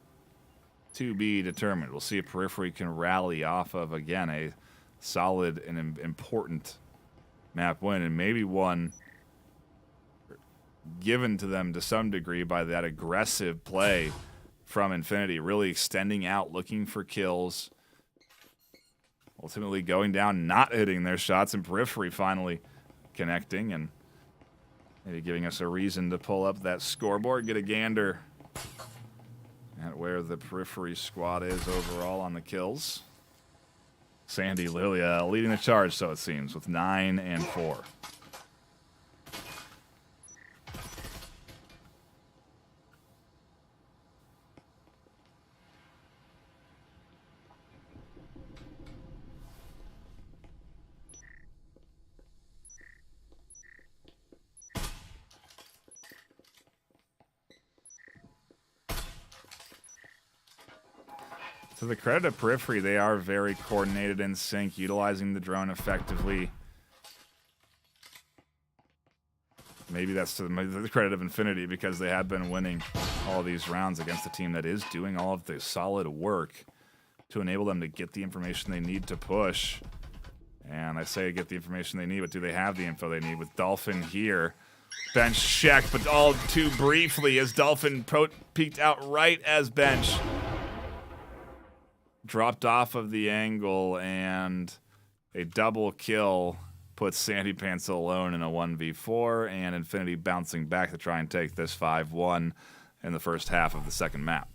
to be determined. We'll see if Periphery can rally off of, again, a solid and important map win, and maybe one given to them to some degree by that aggressive play from Infinity, really extending out, looking for kills, ultimately going down, not hitting their shots, and Periphery finally connecting and maybe giving us a reason to pull up that scoreboard, get a gander at where the Periphery squad is overall on the kills. Sandy Lilia leading the charge, so it seems, with 9 and 4. To the credit of Periphery, they are very coordinated in sync, utilizing the drone effectively. Maybe that's to the credit of Infinity, because they have been winning all these rounds against a team that is doing all of the solid work to enable them to get the information they need to push. And I say get the information they need, but do they have the info they need? With Dolphin here, bench check, but all too briefly as Dolphin peeked out right as bench dropped off of the angle, and a double kill puts Sandy Pants alone in a 1v4, and Infinity bouncing back to try and take this 5-1 in the first half of the second map.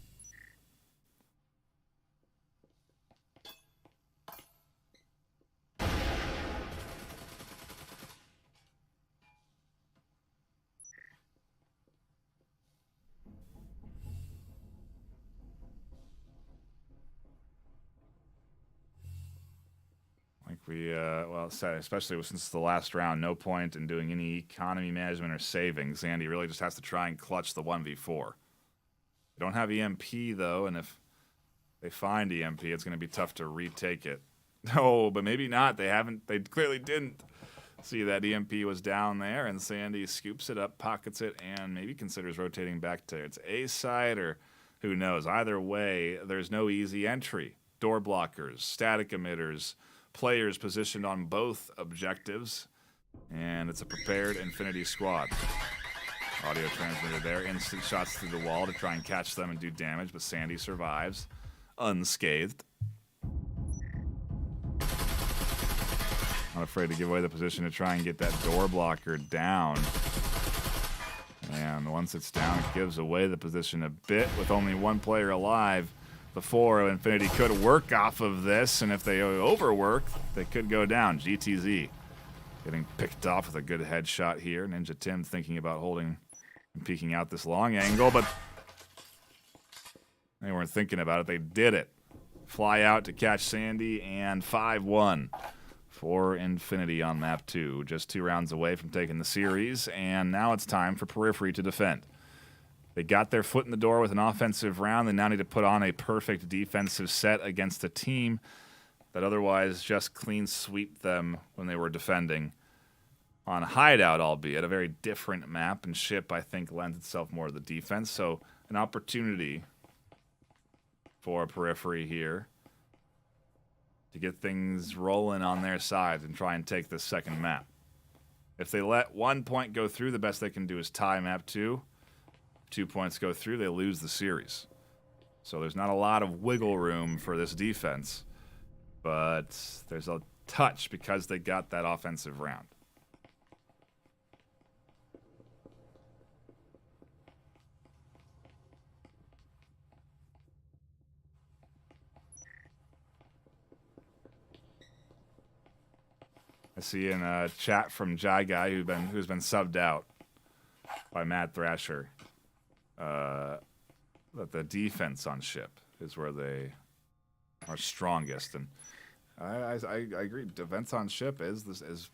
Well, especially since the last round, no point in doing any economy management or saving. Sandy really just has to try and clutch the 1v4. They don't have EMP, though, and if they find EMP, it's going to be tough to retake it. Oh, but maybe not. They clearly didn't see that EMP was down there, and Sandy scoops it up, pockets it, and maybe considers rotating back to its A side, or who knows. Either way, there's no easy entry. Door blockers, static emitters, players positioned on both objectives, and it's a prepared Infinity squad. Audio transmitter there, instant shots through the wall to try and catch them and do damage, but Sandy survives unscathed. Not afraid to give away the position to try and get that door blocker down. And once it's down, it gives away the position a bit with only one player alive. Before Infinity could work off of this, and if they overwork, they could go down. GTZ getting picked off with a good headshot here. Ninja Tim thinking about holding and peeking out this long angle, but they weren't thinking about it. They did it. Fly out to catch Sandy, and 5-1 for Infinity on map 2. Just 2 rounds away from taking the series, and now it's time for Periphery to defend. They got their foot in the door with an offensive round. They now need to put on a perfect defensive set against a team that otherwise just clean sweep them when they were defending on Hideout, albeit a very different map, and Ship, I think, lends itself more to the defense. So an opportunity for Periphery here to get things rolling on their side and try and take this second map. If they let 1 point go through, the best they can do is tie map 2. 2 points go through, they lose the series. So there's not a lot of wiggle room for this defense, but there's a touch because they got that offensive round. I see in a chat from Jai Guy who's been subbed out by Mad Thrasher that the defense on ship is where they are strongest, and I agree. Defense on ship is it's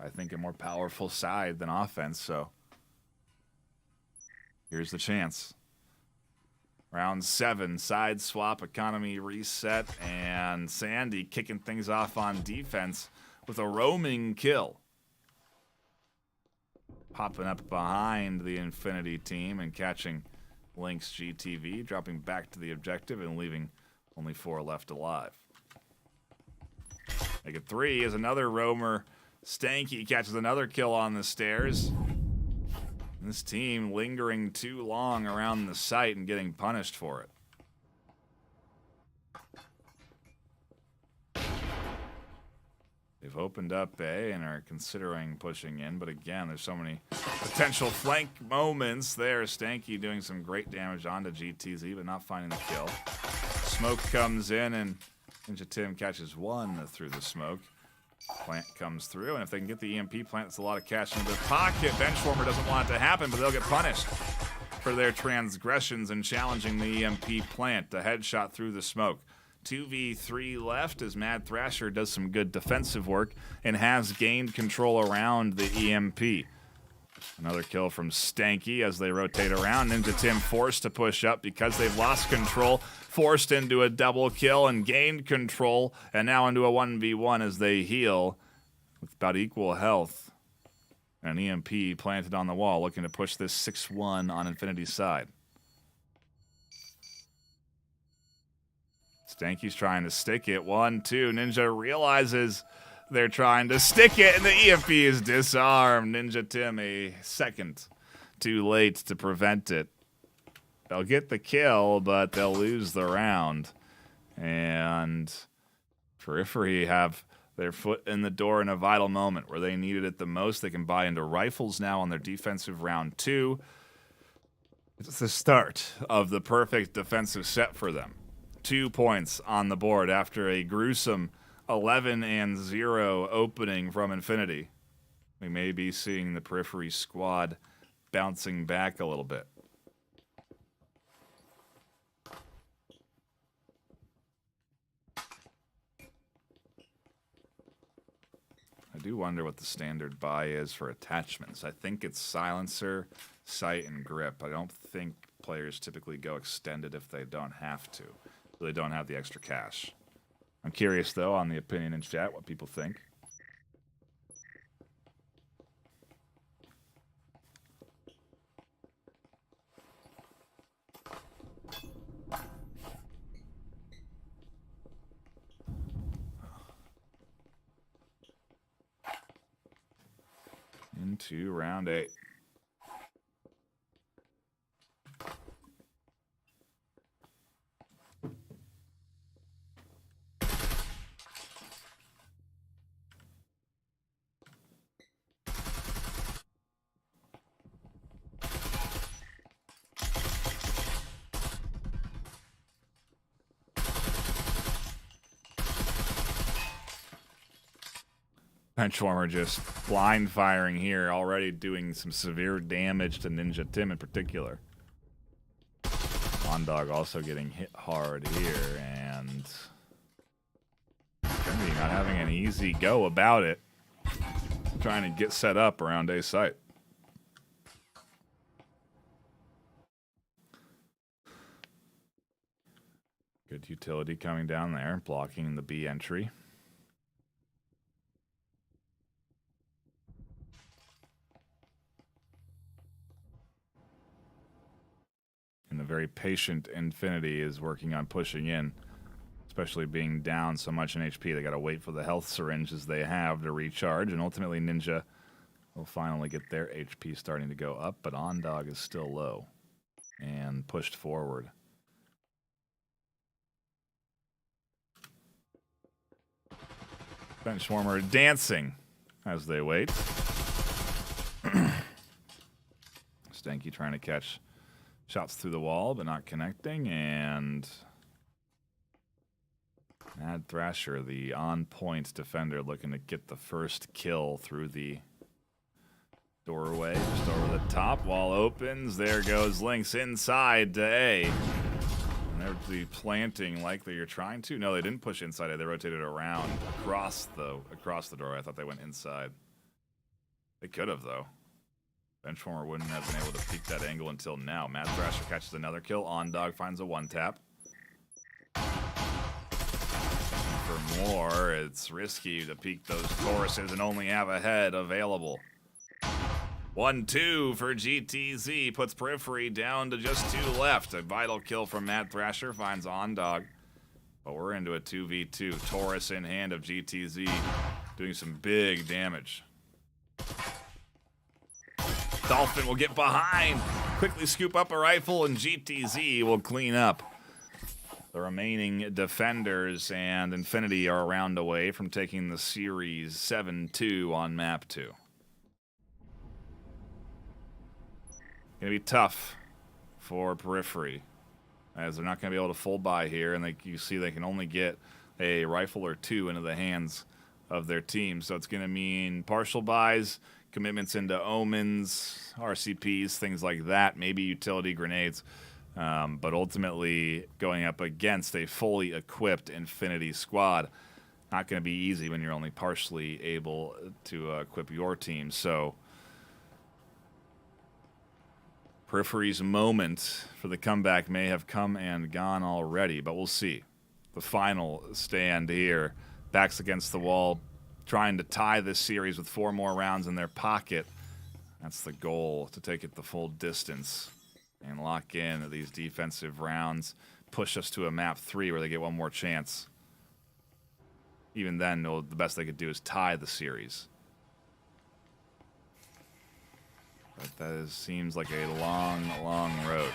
I think a more powerful side than offense. So here's the chance. Round 7, side swap, economy reset, and Sandy kicking things off on defense with a roaming kill. Popping up behind the Infinity team and catching Link's GTV, dropping back to the objective and leaving only 4 left alive. Make it 3 is another roamer. Stanky catches another kill on the stairs. This team lingering too long around the site and getting punished for it. They've opened up A and are considering pushing in, but again, there's so many potential flank moments there. Stanky doing some great damage onto GTZ, but not finding the kill. Smoke comes in, and Ninja Tim catches 1 through the smoke. Plant comes through, and if they can get the EMP plant, it's a lot of cash in their pocket. Benchwarmer doesn't want it to happen, but they'll get punished for their transgressions in challenging the EMP plant. A headshot through the smoke. 2v3 left as Mad Thrasher does some good defensive work and has gained control around the EMP. Another kill from Stanky as they rotate around. Ninja Tim forced to push up because they've lost control, forced into a double kill and gained control, and now into a 1v1 as they heal with about equal health. An EMP planted on the wall, looking to push this 6-1 on Infinity's side. Stanky's trying to stick it. 1-2. Ninja realizes they're trying to stick it, and the EMP is disarmed. Ninja Tim a second too late to prevent it. They'll get the kill, but they'll lose the round. And Periphery have their foot in the door in a vital moment where they needed it the most. They can buy into rifles now on their defensive round 2. It's the start of the perfect defensive set for them. 2 points on the board after a gruesome 11-0 opening from Infinity. We may be seeing the Periphery squad bouncing back a little bit. I do wonder what the standard buy is for attachments. I think it's silencer, sight, and grip. I don't think players typically go extended if they don't have to. So they don't have the extra cash. I'm curious, though, on the opinion in chat, what people think. Into round 8. Benchwarmer just blind firing here, already doing some severe damage to Ninja Tim in particular. Ondog also getting hit hard here, and Infinity not having an easy go about it. Trying to get set up around A site. Good utility coming down there, blocking the B entry. And the very patient Infinity is working on pushing in, especially being down so much in HP. They got to wait for the health syringes they have to recharge, and ultimately Ninja will finally get their HP starting to go up, but Ondog is still low and pushed forward. Benchwarmer dancing as they wait. Stanky trying to catch shots through the wall, but not connecting, and Mad Thrasher, the on-point defender, looking to get the first kill through the doorway, just over the top. Wall opens. There goes Lynx inside to A. And they're the planting likely you're trying to. No, they didn't push inside A. They rotated around across the doorway. I thought they went inside. They could have, though. Benchwarmer wouldn't have been able to peek that angle until now. Mad Thrasher catches another kill. OnDog finds a one-tap. For more, it's risky to peek those Tauruses and only have a head available. 1-2 for GTZ, puts Periphery down to just 2 left. A vital kill from Mad Thrasher, finds OnDog. But we're into a 2v2. Taurus in hand of GTZ, doing some big damage. Dolphin will get behind, quickly scoop up a rifle, and GTZ will clean up. The remaining defenders and Infinity are a round away from taking the series 7-2 on map 2. Gonna be tough for Periphery, as they're not gonna be able to full buy here, and you see they can only get a rifle or 2 into the hands of their team. So it's gonna mean partial buys, commitments into omens, RCPs, things like that, maybe utility grenades. But ultimately, going up against a fully equipped Infinity squad, not going to be easy when you're only partially able to equip your team. So, Periphery's moment for the comeback may have come and gone already, but we'll see. The final stand here, backs against the wall, trying to tie this series with 4 more rounds in their pocket. That's the goal, to take it the full distance and lock in these defensive rounds, push us to a map 3 where they get one more chance. Even then, the best they could do is tie the series. But that seems like a long, long road.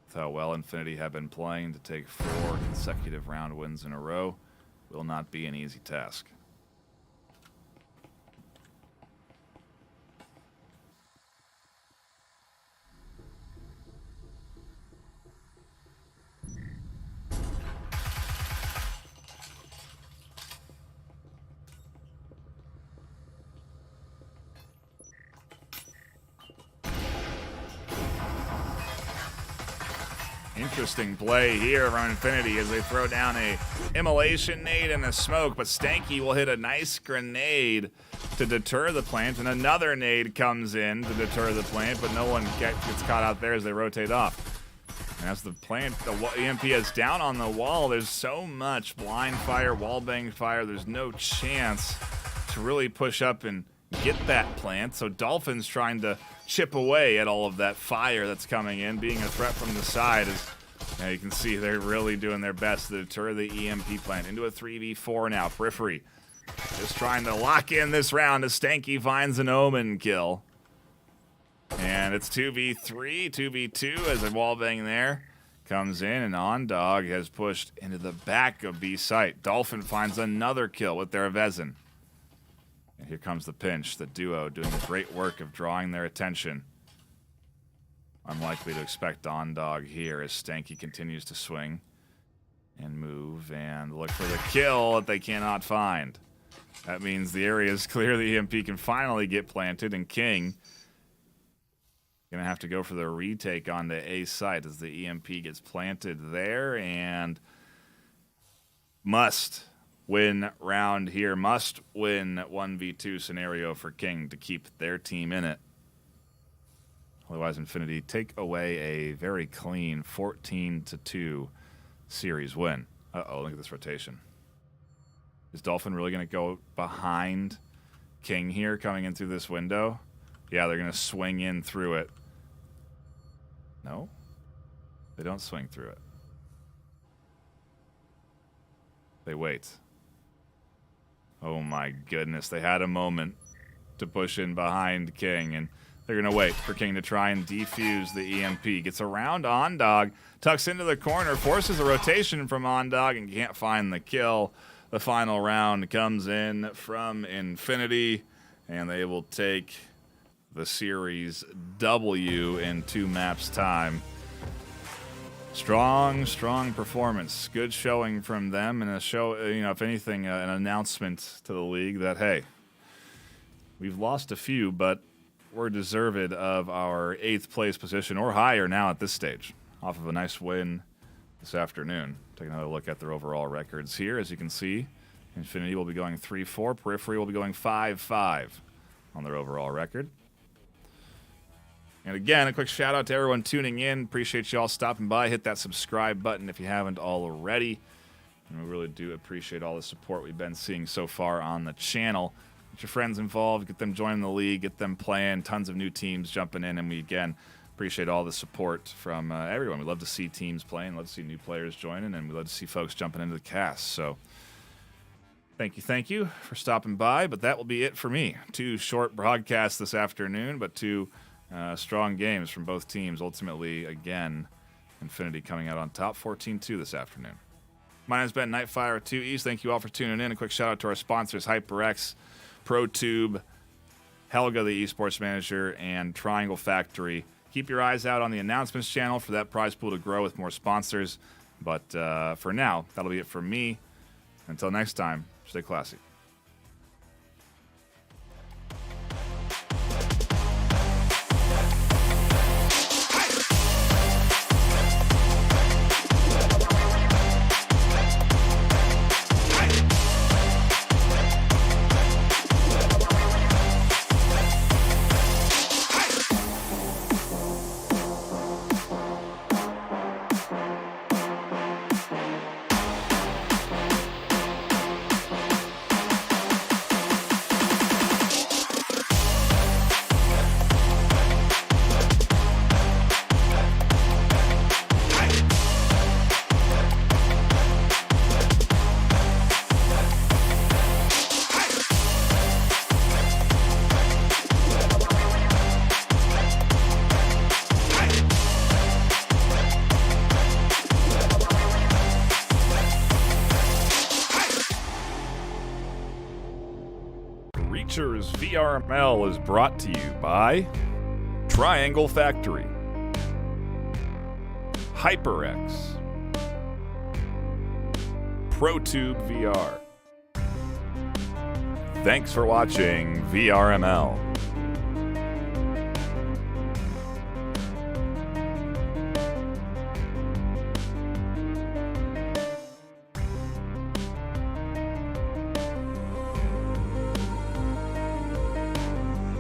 With how well Infinity have been playing, to take 4 consecutive round wins in a row will not be an easy task. Interesting play here from Infinity as they throw down a immolation nade and a smoke, but Stanky will hit a nice grenade to deter the plant, and another nade comes in to deter the plant, but no one gets caught out there as they rotate off. And as the plant, the EMP is down on the wall, there's so much blind fire, wallbang fire, there's no chance to really push up and get that plant. So Dolphin's trying to chip away at all of that fire that's coming in, being a threat from the side. As you can see, they're really doing their best to deter the EMP plant. Into a 3v4 now. Periphery just trying to lock in this round as Stanky finds an omen kill. And it's 2v3, 2v2 as a wallbang there comes in, and OnDog has pushed into the back of B site. Dolphin finds another kill with their Vezin. And here comes the pinch. The duo doing great work of drawing their attention. Unlikely to expect OnDog here as Stanky continues to swing and move and look for the kill that they cannot find. That means the area is clear. The EMP can finally get planted, and King gonna have to go for the retake on the A site as the EMP gets planted there, and must win round here. Must win 1v2 scenario for King to keep their team in it. Otherwise, Infinity take away a very clean 14-2 series win. Uh-oh, look at this rotation. Is Dolphin really going to go behind King here coming in through this window? Yeah, they're going to swing in through it. No? They don't swing through it. They wait. Oh my goodness, they had a moment to push in behind King, and they're going to wait for King to try and defuse the EMP. Gets around OnDog, tucks into the corner, forces a rotation from OnDog, and can't find the kill. The final round comes in from Infinity, and they will take the series W in 2 maps time. Strong performance. Good showing from them, and a show, if anything, an announcement to the league that, hey, we've lost a few, but we're deserved of our 8th place position or higher now at this stage, off of a nice win this afternoon. Take another look at their overall records here. As you can see, Infinity will be going 3-4. Periphery will be going 5-5 on their overall record. And again, a quick shout out to everyone tuning in. Appreciate you all stopping by. Hit that subscribe button if you haven't already. And we really do appreciate all the support we've been seeing so far on the channel. Get your friends involved, get them joining the league, get them playing. Tons of new teams jumping in, and we again appreciate all the support from everyone. We love to see teams playing, love to see new players joining, and we love to see folks jumping into the cast. So thank you for stopping by. But that will be it for me. 2 short broadcasts this afternoon, but 2 strong games from both teams. Ultimately, again, Infinity coming out on top 14-2 this afternoon. My name has been Nightfire 2 East. Thank you all for tuning in. A quick shout out to our sponsors, HyperX, ProTube, Helga, the esports manager, and Triangle Factory. Keep your eyes out on the announcements channel for that prize pool to grow with more sponsors. But for now, that'll be it from me. Until next time, stay classy. VRML is brought to you by Triangle Factory, HyperX, ProTube VR. Thanks for watching VRML.